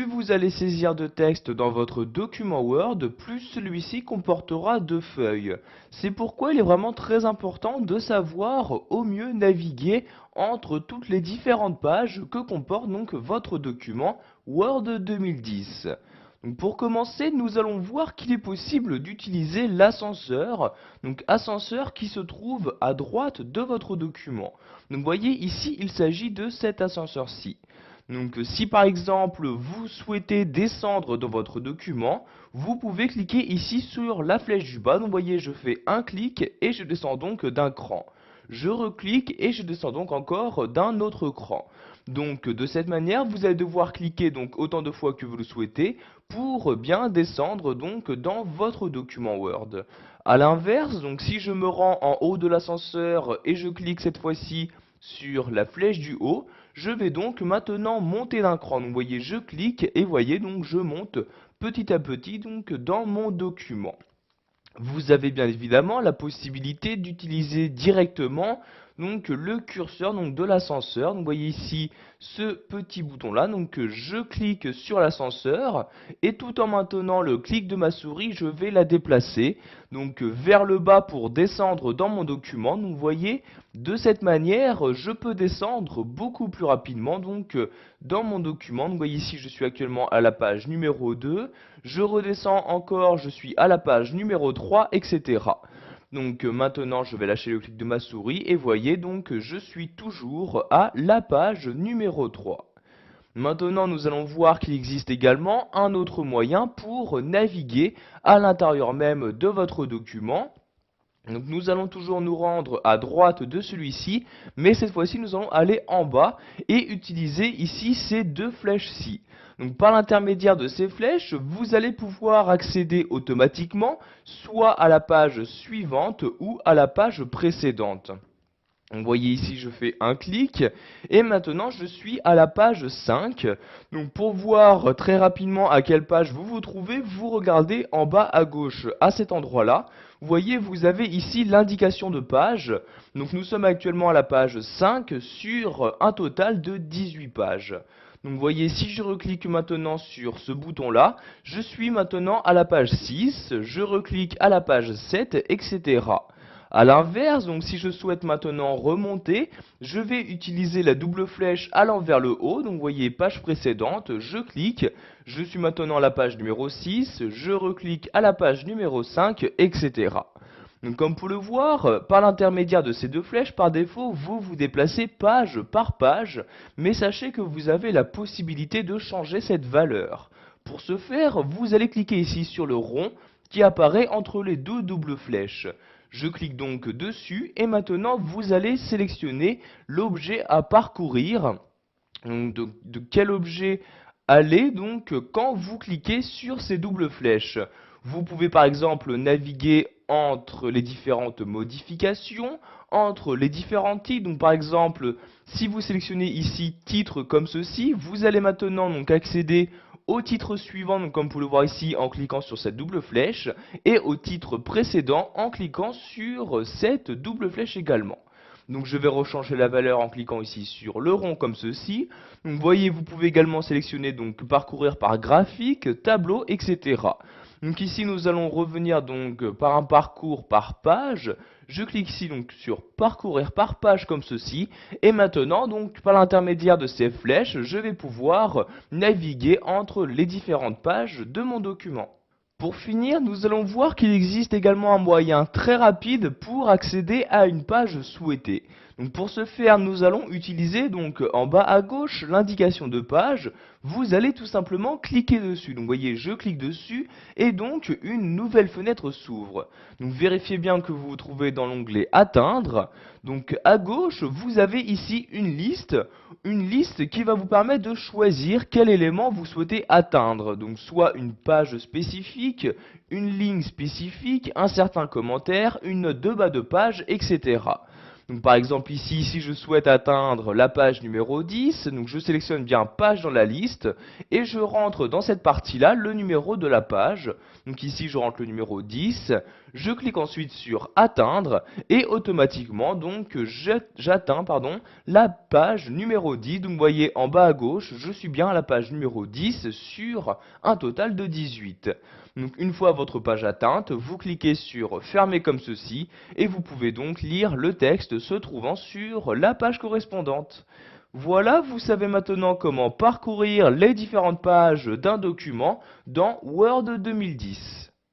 plus vous allez saisir de texte dans votre document Word, plus celui-ci comportera de feuilles. C'est pourquoi il est vraiment très important de savoir au mieux naviguer entre toutes les différentes pages que comporte donc votre document Word 2010. Donc pour commencer, nous allons voir qu'il est possible d'utiliser l'ascenseur, donc ascenseur qui se trouve à droite de votre document. Donc vous voyez ici, il s'agit de cet ascenseur-ci. Donc si par exemple vous souhaitez descendre dans votre document, vous pouvez cliquer ici sur la flèche du bas. Donc vous voyez, je fais un clic et je descends donc d'un cran. Je reclique et je descends donc encore d'un autre cran. Donc de cette manière, vous allez devoir cliquer donc autant de fois que vous le souhaitez pour bien descendre donc dans votre document Word. A l'inverse, donc si je me rends en haut de l'ascenseur et je clique cette fois-ci sur la flèche du haut, je vais donc maintenant monter d'un cran. Donc vous voyez, je clique et voyez donc je monte petit à petit donc dans mon document. Vous avez bien évidemment la possibilité d'utiliser directement donc le curseur donc de l'ascenseur. Donc vous voyez ici ce petit bouton là, donc je clique sur l'ascenseur et tout en maintenant le clic de ma souris, je vais la déplacer donc vers le bas pour descendre dans mon document. Donc vous voyez, de cette manière, je peux descendre beaucoup plus rapidement donc dans mon document. Donc vous voyez ici, je suis actuellement à la page numéro 2, je redescends encore, je suis à la page numéro 3, etc. Donc maintenant, je vais lâcher le clic de ma souris et voyez donc, je suis toujours à la page numéro 3. Maintenant, nous allons voir qu'il existe également un autre moyen pour naviguer à l'intérieur même de votre document. Donc nous allons toujours nous rendre à droite de celui-ci, mais cette fois-ci nous allons aller en bas et utiliser ici ces deux flèches-ci. Donc par l'intermédiaire de ces flèches, vous allez pouvoir accéder automatiquement soit à la page suivante ou à la page précédente. Vous voyez ici, je fais un clic et maintenant je suis à la page 5. Donc pour voir très rapidement à quelle page vous vous trouvez, vous regardez en bas à gauche à cet endroit-là. Vous voyez, vous avez ici l'indication de page. Donc nous sommes actuellement à la page 5 sur un total de 18 pages. Donc vous voyez, si je reclique maintenant sur ce bouton-là, je suis maintenant à la page 6, je reclique à la page 7, etc. A l'inverse, donc si je souhaite maintenant remonter, je vais utiliser la double flèche allant vers le haut. Donc vous voyez, page précédente, je clique, je suis maintenant à la page numéro 6, je reclique à la page numéro 5, etc. Donc comme pour le voir, par l'intermédiaire de ces deux flèches, par défaut, vous vous déplacez page par page, mais sachez que vous avez la possibilité de changer cette valeur. Pour ce faire, vous allez cliquer ici sur le rond qui apparaît entre les deux doubles flèches. Je clique donc dessus et maintenant vous allez sélectionner l'objet à parcourir. Donc de quel objet aller donc quand vous cliquez sur ces doubles flèches. Vous pouvez par exemple naviguer entre les différentes modifications, entre les différents titres. Donc par exemple, si vous sélectionnez ici titre comme ceci, vous allez maintenant donc accéder au titre suivant, donc comme vous pouvez le voir ici en cliquant sur cette double flèche, et au titre précédent en cliquant sur cette double flèche également. Donc je vais rechanger la valeur en cliquant ici sur le rond comme ceci. Donc vous voyez, vous pouvez également sélectionner donc parcourir par graphique, tableau, etc. Donc ici nous allons revenir donc par un parcours par page. Je clique ici donc sur parcourir par page comme ceci. Et maintenant donc par l'intermédiaire de ces flèches, je vais pouvoir naviguer entre les différentes pages de mon document. Pour finir, nous allons voir qu'il existe également un moyen très rapide pour accéder à une page souhaitée. Donc pour ce faire, nous allons utiliser donc en bas à gauche l'indication de page. Vous allez tout simplement cliquer dessus. Donc vous voyez, je clique dessus et donc une nouvelle fenêtre s'ouvre. Donc vérifiez bien que vous vous trouvez dans l'onglet Atteindre. Donc à gauche, vous avez ici une liste qui va vous permettre de choisir quel élément vous souhaitez atteindre. Donc soit une page spécifique, une ligne spécifique, un certain commentaire, une note de bas de page, etc. Donc Donc par exemple ici, si je souhaite atteindre la page numéro 10, donc je sélectionne bien page dans la liste et je rentre dans cette partie-là le numéro de la page. Donc ici je rentre le numéro 10, je clique ensuite sur atteindre et automatiquement donc j'atteins la page numéro 10. Donc vous voyez en bas à gauche, je suis bien à la page numéro 10 sur un total de 18. Donc une fois votre page atteinte, vous cliquez sur fermer comme ceci et vous pouvez donc lire le texte se trouvant sur la page correspondante. Voilà, vous savez maintenant comment parcourir les différentes pages d'un document dans Word 2010.